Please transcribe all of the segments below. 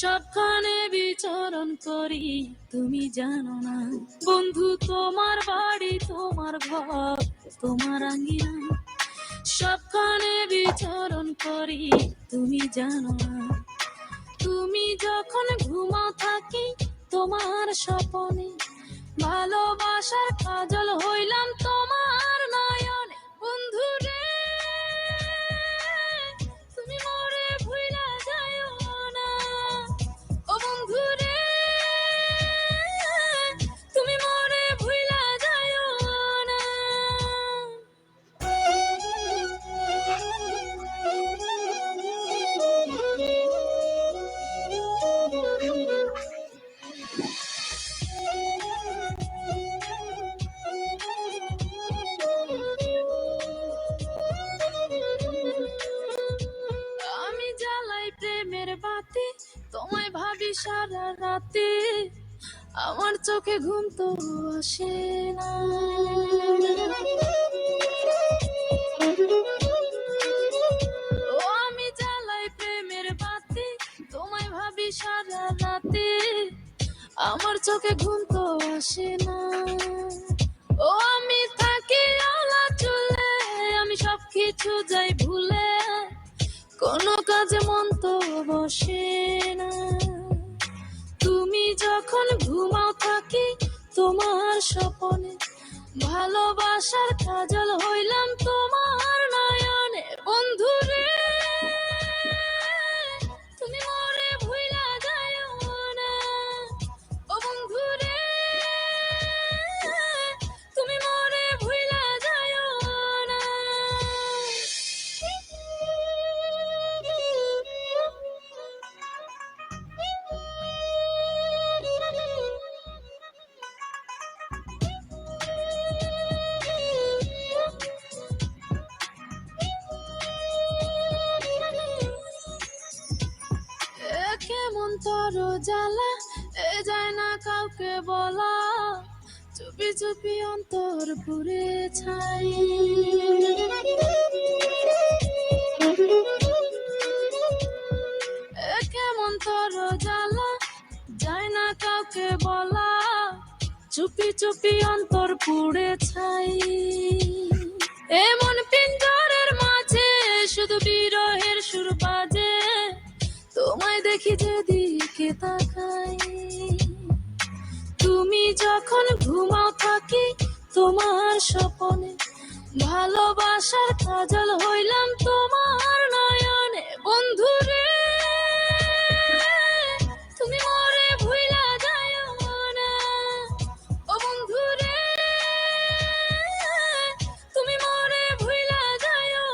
সবখানে বিচরণ করি, তুমি জানো না বন্ধু, তোমার বাড়ি, তোমার ঘর, তোমার আঙ্গিনা, সবখানে বিচরণ করি, তুমি জানো না। তুমি যখন ঘুমাও থাকি তোমার স্বপনে, ভালোবাসার কাজল হইলাম তোমার নয়নে। বন্ধু রে, তুমি মোরে ভুইলা যাইও না। ও বন্ধু রে, তুমি মোরে ভুইলা যাইও না। আমি জ্বালাই প্রেমের বাতি, তোমায় ভাবি সারা রাতে, আমার চোখে ঘুম তো আসে না। ও আমি জ্বালাই প্রেমের বাতি, তোমায় ভাবি সারা রাতে, আমার চোখে ঘুম তো আসে না। ও আমি থাকি আলা চুলে, আমি সবকিছু যাই ভুলে, কোনো কাজে মন তো বসে না। তুমি যখন ঘুমাও থাকি তোমার স্বপনে, ভালোবাসার কাজল হইলাম তোমার নয়নে। বন্ধু রে, তুমি মোরে ভুইলা যাইও না। ও বন্ধু রে, তুমি মোরে ভুইলা যাইও না। কেমন তোর জ্বালা, এ যায় না কাউকে বলা, চুপি চুপি অন্তর পুরে ছাই। কেমন তোর জ্বালা, যায় না কাউকে বলা, চুপি চুপি অন্তর পুড়ে ছাই। এমন পিঞ্জরের মাঝে শুধু বিরহের সুর বাজে, তোমায় দেখি যেদিকে তাকাই। তুমি যখন ঘুমাও থাকি তোমার স্বপনে, ভালোবাসার কাজল হইলাম তোমার নয়নে। বন্ধু রে, তুমি মোরে ভুইলা যাইও না। ও বন্ধু রে, তুমি মোরে ভুইলা যাইও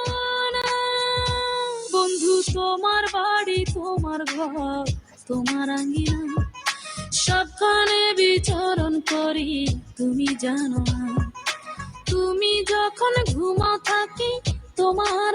না। বন্ধু তোমার বাড়ি, তোমার ঘর, তোমার আঙ্গিনা, সবখানে বিচরণ করি, তুমি জানো না। তুমি যখন ঘুমাও থাকি তোমার